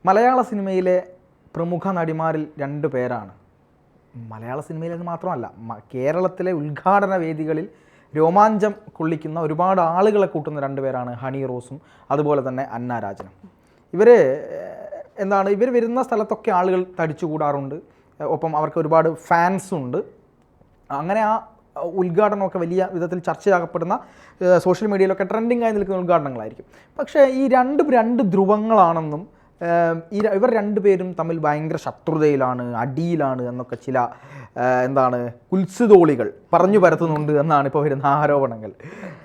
മലയാള സിനിമയിലെ പ്രമുഖ നടിമാരിൽ 2 പേരാണ്. മലയാള സിനിമയിലെന്ന് മാത്രമല്ല, കേരളത്തിലെ ഉദ്ഘാടന വേദികളിൽ രോമാഞ്ചം കൊള്ളിക്കുന്ന ഒരുപാട് ആളുകളെ കൂട്ടുന്ന 2 പേരാണ് ഹണി റോസും അതുപോലെ തന്നെ അന്ന രാജനും. ഇവർ വരുന്ന സ്ഥലത്തൊക്കെ ആളുകൾ തടിച്ചുകൂടാറുണ്ട്. ഒപ്പം അവർക്ക് ഒരുപാട് ഫാൻസുണ്ട്. അങ്ങനെ ആ ഉദ്ഘാടനമൊക്കെ വലിയ വിധത്തിൽ ചർച്ചയാകപ്പെടുന്ന സോഷ്യൽ മീഡിയയിലൊക്കെ ട്രെൻഡിങ് ആയി നിൽക്കുന്ന ഉദ്ഘാടനങ്ങളായിരിക്കും. പക്ഷേ ഈ രണ്ട് ധ്രുവങ്ങളാണെന്നും ഇവർ 2 പേരും തമ്മിൽ ഭയങ്കര ശത്രുതയിലാണ്, അടിയിലാണ് എന്നൊക്കെ ചില കുൽസിതോളികൾ പറഞ്ഞു പരത്തുന്നുണ്ട് എന്നാണ് ഇപ്പോൾ വരുന്ന ആരോപണങ്ങൾ.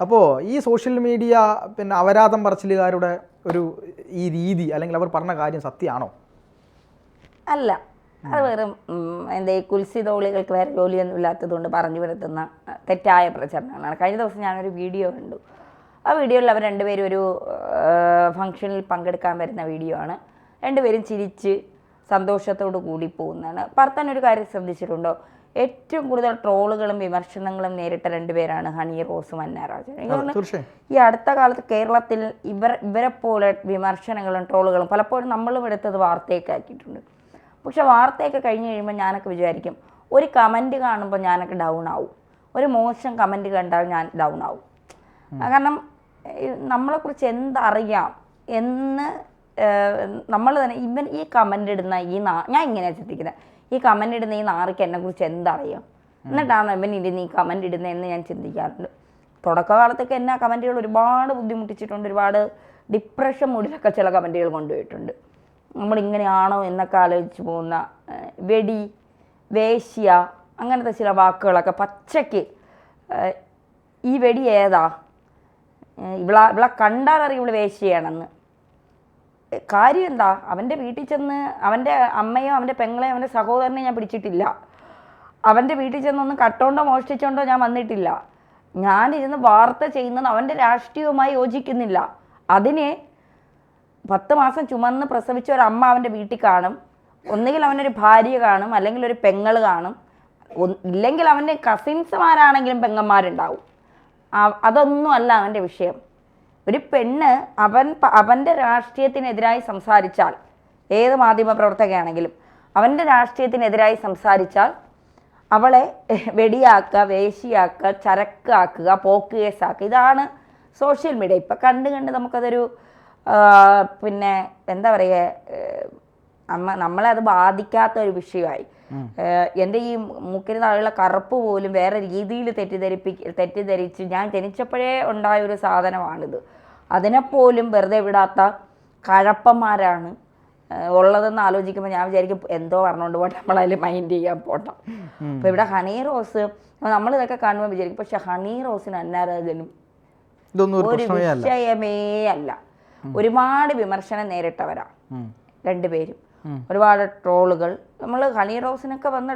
അപ്പോൾ ഈ സോഷ്യൽ മീഡിയ അപരാധം പറച്ചിലുകാരുടെ ഈ രീതി അല്ലെങ്കിൽ അവർ പറഞ്ഞ കാര്യം സത്യമാണോ? അല്ല, അത് വെറും കുൽസിതോളികൾക്ക് വേറെ ജോലിയൊന്നും ഇല്ലാത്തതുകൊണ്ട് പറഞ്ഞു വരുത്തുന്ന തെറ്റായ പ്രചരണങ്ങളാണ്. കഴിഞ്ഞ ദിവസം ഞാനൊരു വീഡിയോ കണ്ടു. ആ വീഡിയോയിൽ അവർ 2 പേരും ഒരു ഫംഗ്ഷനിൽ പങ്കെടുക്കാൻ വരുന്ന വീഡിയോ ആണ്. 2 പേരും ചിരിച്ച് സന്തോഷത്തോടു കൂടി പോകുന്നതാണ്. പറത്താൻ ഒരു കാര്യം ശ്രദ്ധിച്ചിട്ടുണ്ടോ? ഏറ്റവും കൂടുതൽ ട്രോളുകളും വിമർശനങ്ങളും നേരിട്ട 2 പേരാണ് ഹണി റോസും അന്ന രാജനും. ഈ അടുത്ത കാലത്ത് കേരളത്തിൽ ഇവരെ പോലെ വിമർശനങ്ങളും ട്രോളുകളും പലപ്പോഴും നമ്മളും എടുത്തത് വാർത്തയൊക്കെ ആക്കിയിട്ടുണ്ട്. പക്ഷെ വാർത്തയൊക്കെ കഴിഞ്ഞ് കഴിയുമ്പോൾ ഞാനൊക്കെ വിചാരിക്കും, ഒരു കമൻറ്റ് കാണുമ്പോൾ ഞാനൊക്കെ ഡൗൺ ആവും, ഒരു മോശം കമൻറ്റ് കണ്ടാൽ ഞാൻ ഡൗൺ ആവും. കാരണം നമ്മളെക്കുറിച്ച് എന്തറിയാം എന്ന് നമ്മൾ തന്നെ ഈ കമൻ്റ് ഇടുന്ന ഞാൻ ഇങ്ങനെയാണ് ചിന്തിക്കുന്നത്, ഈ കമൻ്റ് ഇടുന്ന ഈ നാറിക്ക് എന്നെക്കുറിച്ച് എന്തറിയാം, എന്നിട്ടാണ് ഇരുന്ന് ഈ കമൻ്റ് ഇടുന്നതെന്ന് ഞാൻ ചിന്തിക്കാറുണ്ട്. തുടക്കകാലത്തൊക്കെ എന്നെ കമൻറ്റുകൾ ഒരുപാട് ബുദ്ധിമുട്ടിച്ചിട്ടുണ്ട്. ഒരുപാട് ഡിപ്രഷൻ മൂഡിലൊക്കെ ചില കമൻറ്റുകൾ കൊണ്ടുപോയിട്ടുണ്ട്. നമ്മളിങ്ങനെയാണോ എന്നൊക്കെ ആലോചിച്ച് പോകുന്ന വെടി, വേശ്യ, അങ്ങനത്തെ ചില വാക്കുകളൊക്കെ പച്ചയ്ക്ക് ഈ വെടി ഏതാ, ഇവളെ കണ്ടാലറിയും ഇവള് വേശ്യയാണെന്ന്. കാര്യം എന്താ? അവൻ്റെ വീട്ടിൽ ചെന്ന് അവൻ്റെ അമ്മയോ അവൻ്റെ പെങ്ങളെയോ അവൻ്റെ സഹോദരനെ ഞാൻ പിടിച്ചിട്ടില്ല. അവൻ്റെ വീട്ടിൽ ചെന്നൊന്നും കട്ടോണ്ടോ മോഷ്ടിച്ചോണ്ടോ ഞാൻ വന്നിട്ടില്ല. ഞാനിരുന്ന് വാർത്ത ചെയ്യുന്നത് അവൻ്റെ രാഷ്ട്രീയവുമായി യോജിക്കുന്നില്ല. അതിന് 10 മാസം ചുമന്ന് പ്രസവിച്ച ഒരു അമ്മ അവൻ്റെ വീട്ടിൽ കാണും. ഒന്നുകിൽ അവനൊരു ഭാര്യ കാണും, അല്ലെങ്കിൽ ഒരു പെങ്ങൾ കാണും, ഇല്ലെങ്കിൽ അവൻ്റെ കസിൻസുമാരാണെങ്കിലും പെങ്ങന്മാരുണ്ടാവും. അതൊന്നും അല്ല അവൻ്റെ വിഷയം. ഒരു പെണ്ണ് അവൻ്റെ രാഷ്ട്രീയത്തിനെതിരായി സംസാരിച്ചാൽ, ഏത് മാധ്യമ പ്രവർത്തകയാണെങ്കിലും അവൻ്റെ രാഷ്ട്രീയത്തിനെതിരായി സംസാരിച്ചാൽ അവളെ വെടിയാക്കുക, വേശിയാക്കുക, ചരക്കാക്കുക, പോക്ക് കേസാക്കുക. ഇതാണ് സോഷ്യൽ മീഡിയ. ഇപ്പം കണ്ട് നമുക്കതൊരു എന്താ പറയുക, നമ്മളെ അത് ബാധിക്കാത്ത ഒരു വിഷയമായി. എൻ്റെ ഈ മൂക്കിന് താഴെയുള്ള കറുപ്പ് പോലും വേറെ രീതിയിൽ തെറ്റിദ്ധരിച്ച് ഞാൻ ജനിച്ചപ്പോഴേ ഉണ്ടായ ഒരു സാധനമാണിത്. അതിനെപ്പോലും വെറുതെ വിടാത്ത കഴപ്പന്മാരാണ് ഉള്ളതെന്ന് ആലോചിക്കുമ്പോൾ ഞാൻ വിചാരിക്കും, എന്തോ പറഞ്ഞുകൊണ്ട് പോട്ടെ, നമ്മളതിൽ മൈൻഡ് ചെയ്യാൻ പോട്ടെ. അപ്പോൾ ഇവിടെ ഹണി റോസ് നമ്മളിതൊക്കെ കാണുമ്പോൾ വിചാരിക്കും, പക്ഷെ ഹണി റോസിന് അന്ന രാജനും ഒരു വിഷയമേ അല്ല. ഒരുപാട് വിമർശനം നേരിട്ടവരാ 2 പേരും. ഒരുപാട് ട്രോളുകൾ, നമ്മൾ ഹണി റോസിനൊക്കെ വന്ന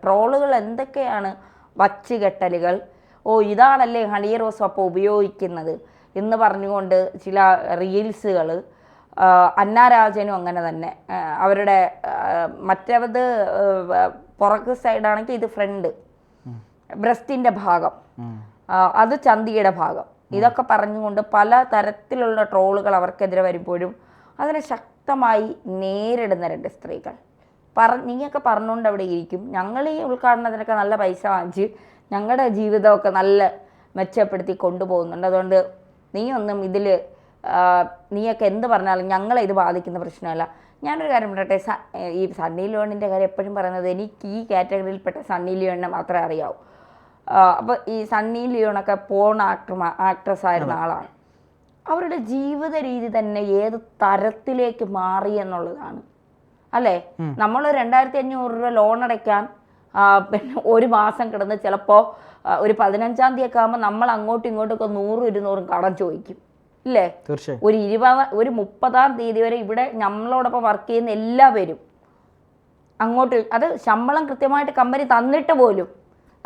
ട്രോളുകൾ എന്തൊക്കെയാണ്, വച്ചുകെട്ടലുകൾ. ഇതാണല്ലേ ഹണി റോസ് അപ്പോൾ ഉപയോഗിക്കുന്നത് എന്ന് പറഞ്ഞുകൊണ്ട് ചില റീൽസുകൾ. അന്ന രാജനും അങ്ങനെ തന്നെ. അവരുടെ മറ്റേത് പുറക്ക് സൈഡാണെങ്കിൽ ഇത് ഫ്രണ്ട്, ബ്രസ്റ്റിൻ്റെ ഭാഗം, അത് ചന്തിയുടെ ഭാഗം. ഇതൊക്കെ പറഞ്ഞുകൊണ്ട് പല തരത്തിലുള്ള ട്രോളുകൾ അവർക്കെതിരെ വരുമ്പോഴും അതിനെ ശക്തമായി നേരിടുന്ന 2 സ്ത്രീകൾ. നീയൊക്കെ പറഞ്ഞുകൊണ്ട് അവിടെ ഇരിക്കും, ഞങ്ങൾ ഈ ഉദ്ഘാടനത്തിനൊക്കെ നല്ല പൈസ വാങ്ങിച്ച് ഞങ്ങളുടെ ജീവിതമൊക്കെ നല്ല മെച്ചപ്പെടുത്തി കൊണ്ടുപോകുന്നുണ്ട്. അതുകൊണ്ട് നീയൊന്നും നീയൊക്കെ എന്ത് പറഞ്ഞാലും ഞങ്ങളെ ഇത് ബാധിക്കുന്ന പ്രശ്നമല്ല. ഞാനൊരു കാര്യം പറയട്ടെ, ഈ സണ്ണി ലിയോണിൻ്റെ കാര്യം എപ്പോഴും പറയുന്നത്, എനിക്ക് ഈ കാറ്റഗറിയിൽപ്പെട്ട സണ്ണി ലിയോണിനെ മാത്രമേ അറിയാവൂ. അപ്പോൾ ഈ സണ്ണി ലിയോണൊക്കെ പോൺ ആക്ട്രസ് ആയിരുന്ന ആളാണ്. അവരുടെ ജീവിത രീതി തന്നെ ഏത് തരത്തിലേക്ക് മാറി എന്നുള്ളതാണ് അല്ലേ. നമ്മൾ 2500 രൂപ ലോൺ അടയ്ക്കാൻ ഒരു മാസം കിടന്ന് ചിലപ്പോൾ ഒരു 15-ാം തീയതി ആകുമ്പോൾ നമ്മൾ അങ്ങോട്ടും ഇങ്ങോട്ടൊക്കെ 100-200 കടം ചോദിക്കും ഇല്ലേ. ഒരു 30-ാം തീയതി വരെ ഇവിടെ നമ്മളോടൊപ്പം വർക്ക് ചെയ്യുന്ന എല്ലാവരും അങ്ങോട്ട്, അത് ശമ്പളം കൃത്യമായിട്ട് കമ്പനി തന്നിട്ട് പോലും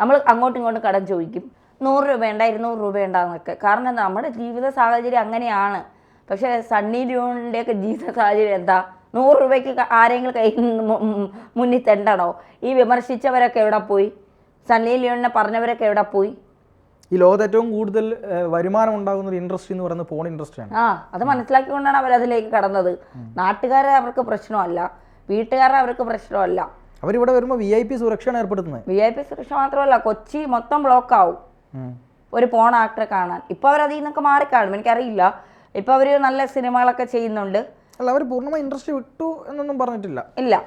നമ്മൾ അങ്ങോട്ടും ഇങ്ങോട്ടും കടം ചോദിക്കും. 100 രൂപ വേണ്ട, 200 രൂപ വേണ്ടെന്നൊക്കെ. കാരണം നമ്മുടെ ജീവിത സാഹചര്യം അങ്ങനെയാണ്. പക്ഷേ സണ്ണി ലിയോണിൻ്റെയൊക്കെ ജീവിത സാഹചര്യം എന്താ? 100 രൂപയ്ക്ക് ആരെങ്കിലും കയ്യിൽ മുന്നിൽ തെണ്ടണോ? ഈ വിമർശിച്ചവരൊക്കെ എവിടെ പോയി? സണ്ണി ലിയോണിനെ പറഞ്ഞവരൊക്കെ എവിടെ പോയി? ഈ ലോകത്ത് ഏറ്റവും കൂടുതൽ വരുമാനം ഉണ്ടാകുന്ന ഒരു ഇൻഡസ്ട്രി എന്ന് പറയുന്നത് പോൺ ഇൻഡസ്ട്രിയാണ്. അത് മനസ്സിലാക്കിക്കൊണ്ടാണ് അവരതിലേക്ക് കടന്നത്. നാട്ടുകാരെ അവർക്ക് പ്രശ്നമല്ല, വീട്ടുകാരെ അവർക്ക് പ്രശ്നമല്ല. അവരിവിടെ വരുമ്പോൾ VIP സുരക്ഷയാണ് ഏർപ്പെടുത്തുന്നത്. VIP സുരക്ഷ മാത്രമല്ല, കൊച്ചി മൊത്തം ബ്ലോക്ക് ആവും ഒരു പോൺ ആക്ടറെ കാണാൻ. ഇപ്പൊ അവരതിൽ നിന്നൊക്കെ മാറിക്കാണും, എനിക്കറിയില്ല. ഇപ്പൊ അവര് നല്ല സിനിമകളൊക്കെ ചെയ്യുന്നുണ്ട്. അല്ല, അവർ പൂർണ്ണമായി ഇൻഡസ്ട്രി വിട്ടു എന്നൊന്നും പറഞ്ഞിട്ടില്ല. ഇല്ല.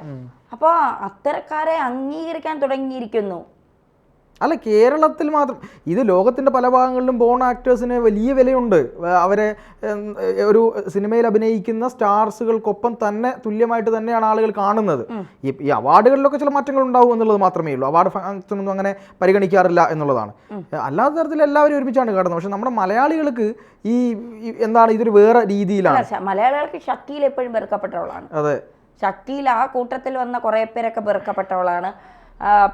അപ്പൊ അത്തരക്കാരെ അംഗീകരിക്കാൻ തുടങ്ങിയിരിക്കുന്നു. അല്ല, കേരളത്തിൽ മാത്രം, ഇത് ലോകത്തിൻ്റെ പല ഭാഗങ്ങളിലും ബോൺ ആക്ടേഴ്സിന് വലിയ വിലയുണ്ട്. അവരെ ഒരു സിനിമയിൽ അഭിനയിക്കുന്ന സ്റ്റാർസുകൾക്കൊപ്പം തന്നെ തുല്യമായിട്ട് തന്നെയാണ് ആളുകൾ കാണുന്നത്. ഈ അവാർഡുകളിലൊക്കെ ചില മാറ്റങ്ങൾ ഉണ്ടാവും എന്നുള്ളത് മാത്രമേ ഉള്ളൂ. അവാർഡ് ഫംഗ്ഷൻ ഒന്നും അങ്ങനെ പരിഗണിക്കാറില്ല എന്നുള്ളതാണ്. അല്ലാത്ത തരത്തിൽ എല്ലാവരും ഒരുമിച്ചാണ് കാണുന്നത്. പക്ഷെ നമ്മുടെ മലയാളികൾക്ക് ഈ എന്താണ് ഇതൊരു വേറെ രീതിയിലാണ്. മലയാളികൾക്ക് ശക്തിയിൽ എപ്പോഴും വെറുക്കപ്പെട്ടവളാണ്. അതെ, ശക്തിയിൽ ആ കൂട്ടത്തിൽ വന്ന കുറേ പേരൊക്കെ വെറുക്കപ്പെട്ടവളാണ്.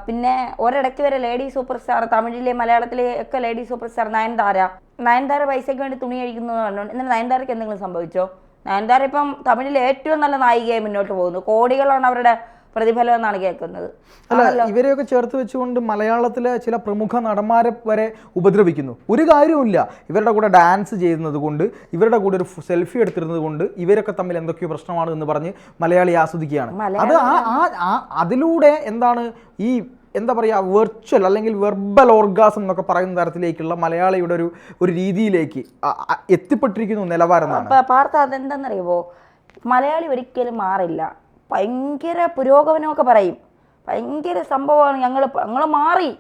പിന്നെ ഒരിടയ്ക്ക് വരെ ലേഡി സൂപ്പർ സ്റ്റാർ, തമിഴിലെ മലയാളത്തിലെ ഒക്കെ ലേഡി സൂപ്പർ സ്റ്റാർ നയൻതാര പൈസയ്ക്ക് വേണ്ടി തുണി കഴിക്കുന്നു എന്ന് പറഞ്ഞു. എന്നിട്ട് നയൻതാരയ്ക്ക് എന്തെങ്കിലും സംഭവിച്ചോ? നയൻതാര ഇപ്പം തമിഴിലെ ഏറ്റവും നല്ല നായികയായി മുന്നോട്ട് പോകുന്നു. കോടികളാണ് അവരുടെ പ്രതിഫലം എന്നാണ് കേൾക്കുന്നത്. അല്ല, ഇവരെയൊക്കെ ചേർത്ത് വെച്ചുകൊണ്ട് മലയാളത്തിലെ ചില പ്രമുഖ നടന്മാരെ വരെ ഉപദ്രവിക്കുന്നു. ഒരു കാര്യവുമില്ല. ഇവരുടെ കൂടെ ഡാൻസ് ചെയ്യുന്നത് കൊണ്ട്, ഇവരുടെ കൂടെ ഒരു സെൽഫി എടുത്തിരുന്നത് കൊണ്ട് ഇവരൊക്കെ തമ്മിൽ എന്തൊക്കെയോ പ്രശ്നമാണ് എന്ന് പറഞ്ഞ് മലയാളി ആസ്വദിക്കുകയാണ്. അത് അതിലൂടെ എന്താണ് ഈ എന്താ പറയുക, വെർച്വൽ അല്ലെങ്കിൽ വെർബൽ ഓർഗാസം എന്നൊക്കെ പറയുന്ന തരത്തിലേക്കുള്ള മലയാളിയുടെ ഒരു രീതിയിലേക്ക് എത്തിപ്പെട്ടിരിക്കുന്നു നിലവാരം. പാർത്ത അതെന്താണെന്നറിയുമോ, മലയാളി ഒരിക്കലും മാറില്ല. ഭയങ്കര പുരോഗമനമൊക്കെ പറയും, ഭയങ്കര സംഭവമാണ്, ഞങ്ങൾ മാറി,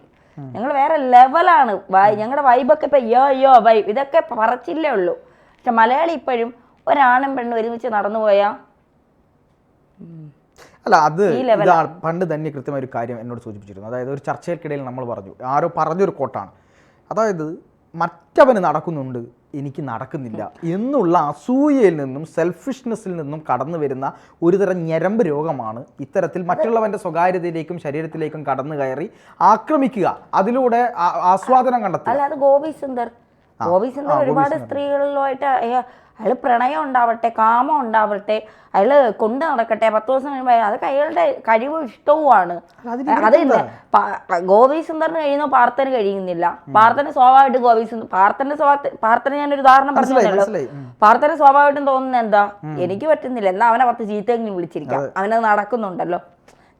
ഞങ്ങൾ വേറെ ലെവലാണ്, ഞങ്ങളുടെ വൈബൊക്കെ ഇപ്പം യോ വൈബ്, ഇതൊക്കെ പറച്ചില്ലേ ഉള്ളൂ. പക്ഷെ മലയാളി ഇപ്പോഴും ഒരാണും പെണ്ണും ഒരുമിച്ച് നടന്നു പോയാൽ അല്ല, അത് പണ്ട് തന്നെ കൃത്യമായ ഒരു കാര്യം എന്നോട് സൂചിപ്പിച്ചിരുന്നു. അതായത് ഒരു ചർച്ചയ്ക്കിടയിൽ നമ്മൾ പറഞ്ഞു, ആരോ പറഞ്ഞൊരു കോട്ടാണ്, അതായത് മറ്റവന് നടക്കുന്നുണ്ട് എനിക്ക് നടക്കുന്നില്ല എന്നുള്ള അസൂയയിൽ നിന്നും സെൽഫിഷ്നെസ്സിൽ നിന്നും കടന്നു വരുന്ന ഒരുതരം ഞരമ്പ് രോഗമാണ് ഇത്തരത്തിൽ മറ്റുള്ളവൻ്റെ സ്വകാര്യതയിലേക്കും ശരീരത്തിലേക്കും കടന്നു കയറി ആക്രമിക്കുക, അതിലൂടെ ആസ്വാദനം കണ്ടെത്തുക. അല്ല, അത് ഗോപി സുന്ദർ ഒരുപാട് സ്ത്രീകളിലുമായിട്ട് അയാൾ പ്രണയം ഉണ്ടാവട്ടെ, കാമം ഉണ്ടാവട്ടെ, അയാൾ കൊണ്ട് നടക്കട്ടെ, 10 ദിവസം കഴിയുമ്പോൾ അതൊക്കെ അയാളുടെ കഴിവും ഇഷ്ടവുമാണ്. അത് ഗോപി സുന്ദറിന് കഴിയുന്നു, പാർത്ഥന് കഴിയുന്നില്ല. പാർത്ഥന് സ്വാഭാവികമായിട്ട് പാർത്ഥന് ഞാനൊരു ഉദാഹരണം പറഞ്ഞല്ലോ. പാർത്ഥന് സ്വാഭാവികമായിട്ടും തോന്നുന്നത് എന്താ, എനിക്ക് പറ്റുന്നില്ല, എന്നാ അവനെ 10 ചീത്തയെങ്കിലും വിളിച്ചിരിക്കാം, അവനത് നടക്കുന്നുണ്ടല്ലോ.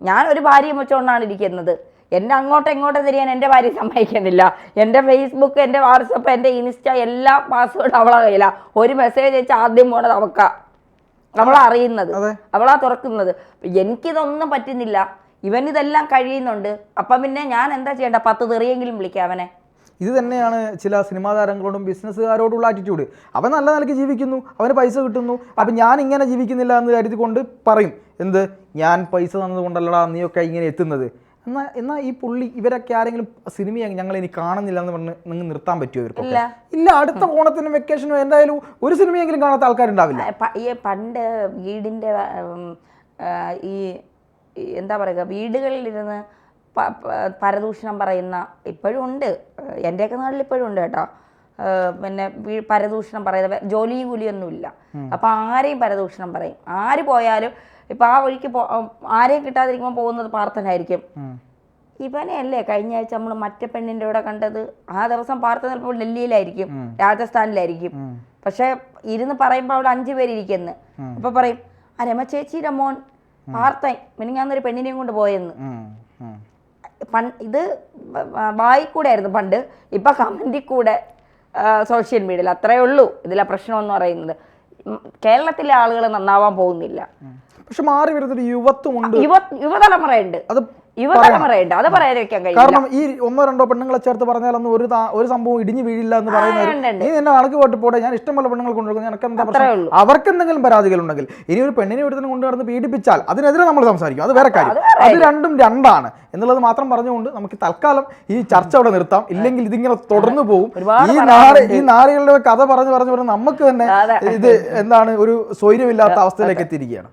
ഞാൻ ഒരു ഭാര്യയും വെച്ചുകൊണ്ടാണ് ഇരിക്കുന്നത്. എന്നെ അങ്ങോട്ടും ഇങ്ങോട്ടും തിരിയാൻ എൻ്റെ ഭാര്യ സമ്മതിക്കുന്നില്ല. എൻ്റെ ഫേസ്ബുക്ക്, എൻ്റെ വാട്സപ്പ്, എൻ്റെ ഇൻസ്റ്റ എല്ലാ പാസ്വേഡ് അവളെ കയ്യില. ഒരു മെസ്സേജ് അയച്ചാൽ ആദ്യം പോണത് അവളാ അറിയുന്നത്, അവളാ തുറക്കുന്നത്. എനിക്കിതൊന്നും പറ്റുന്നില്ല, ഇവനിതെല്ലാം കഴിയുന്നുണ്ട്. അപ്പം പിന്നെ ഞാൻ എന്താ ചെയ്യേണ്ട, 10 തെറിയെങ്കിലും വിളിക്കാം അവനെ. ഇത് തന്നെയാണ് ചില സിനിമാ താരങ്ങളോടും ബിസിനസ്സുകാരോടുള്ള ആറ്റിറ്റ്യൂഡ്. അവൻ നല്ല നിലയ്ക്ക് ജീവിക്കുന്നു, അവന് പൈസ കിട്ടുന്നു, അപ്പം ഞാൻ ഇങ്ങനെ ജീവിക്കുന്നില്ല എന്ന് കരുതിക്കൊണ്ട് പറയും, എന്ത് ഞാൻ പൈസ തന്നതുകൊണ്ടല്ലടാ നീയൊക്കെ ഇങ്ങനെ എത്തുന്നത്. എന്നാൽ ഈ പുള്ളി ഇവരൊക്കെ ആരെങ്കിലും സിനിമ ഞങ്ങൾ ഇനി കാണുന്നില്ല എന്ന് പറഞ്ഞ് നിങ്ങൾ നിർത്താൻ പറ്റുമോ ഇവർക്കൊക്കെ? ഇല്ല, അടുത്ത ഓണത്തിനും വെക്കേഷനും എന്തായാലും ഒരു സിനിമയെങ്കിലും കാണാത്ത ആൾക്കാരുണ്ടാവില്ല. ഈ പണ്ട് വീടിൻ്റെ ഈ എന്താ പറയുക, വീടുകളിലിരുന്ന് പരദൂഷണം പറയുന്ന ഇപ്പോഴും ഉണ്ട്, എൻ്റെയൊക്കെ നാട്ടിൽ ഇപ്പോഴും ഉണ്ട് കേട്ടോ. പിന്നെ പരദൂഷണം പറയുന്നത് ജോലിയും കൂലിയൊന്നുമില്ല. അപ്പം ആരെയും പരദൂഷണം പറയും, ആര് പോയാലും. ഇപ്പം ആ വഴിക്ക് ആരെയും കിട്ടാതിരിക്കുമ്പോൾ പോകുന്നത് പാർത്ഥനായിരിക്കും. ഇവനെയല്ലേ കഴിഞ്ഞ ആഴ്ച നമ്മൾ മറ്റേ പെണ്ണിൻ്റെ കൂടെ കണ്ടത്. ആ ദിവസം പാർത്ഥ ചിലപ്പോൾ ഡൽഹിയിലായിരിക്കും, രാജസ്ഥാനിലായിരിക്കും. പക്ഷെ ഇരുന്ന് പറയുമ്പോൾ അവിടെ 5 പേരിയ്ക്കുന്നു. അപ്പൊ പറയും, ആ രമ ചേച്ചിയുടെ മോൻ പാർത്ഥൻ മിനിങ്ങാന്നൊരു പെണ്ണിനെയും കൊണ്ട് പോയെന്ന്. ഇത് വായി കൂടെ ആയിരുന്നു പണ്ട്, ഇപ്പൊ കമന്റിൽ കൂടെ സോഷ്യൽ മീഡിയയിൽ. അത്രയേ ഉള്ളൂ ഇതിലെ പ്രശ്നം എന്ന് പറയുന്നത്. കേരളത്തിലെ ആളുകൾ നന്നാവാൻ പോകുന്നില്ല. പക്ഷെ മാറി വരുന്നൊരു യുവത്വമുണ്ട്, യുവതലമുറയുണ്ട്, അത് പറയാൻ വെക്കാൻ കഴിയും. കാരണം ഈ 1-2 പെണ്ണുങ്ങളെ ചേർത്ത് പറഞ്ഞാലൊന്നും ഒരു സംഭവം ഇടിഞ്ഞു വീഴില്ല എന്ന് പറയുന്നത്. നീ എന്നെ കണക്ക് പോയിട്ട് പോടെ, ഞാൻ ഇഷ്ടംപോലെ പെണ്ണുങ്ങൾ കൊണ്ടുവരുന്നു, എനിക്ക് എന്താ പ്രശ്നം? അവർക്ക് എന്തെങ്കിലും പരാതികൾ ഉണ്ടെങ്കിൽ, ഇനി ഒരു പെണ്ണിനെ ഒരുത്തനും കൊണ്ടുവന്ന് പീഡിപ്പിച്ചാൽ അതിനെതിരെ നമ്മൾ സംസാരിക്കും, അത് വേറെ കാര്യം. അത് രണ്ടും രണ്ടാണ് എന്നുള്ളത് മാത്രം പറഞ്ഞുകൊണ്ട് നമുക്ക് തൽക്കാലം ഈ ചർച്ച അവിടെ നിർത്താം. ഇല്ലെങ്കിൽ ഇതിങ്ങനെ തുടർന്നു പോകും. ഈ നാരികളുടെ കഥ പറഞ്ഞു നമുക്ക് തന്നെ ഇത് എന്താണ് ഒരു സ്വൈര്യമില്ലാത്ത അവസ്ഥയിലേക്ക് എത്തിയിരിക്കുകയാണ്.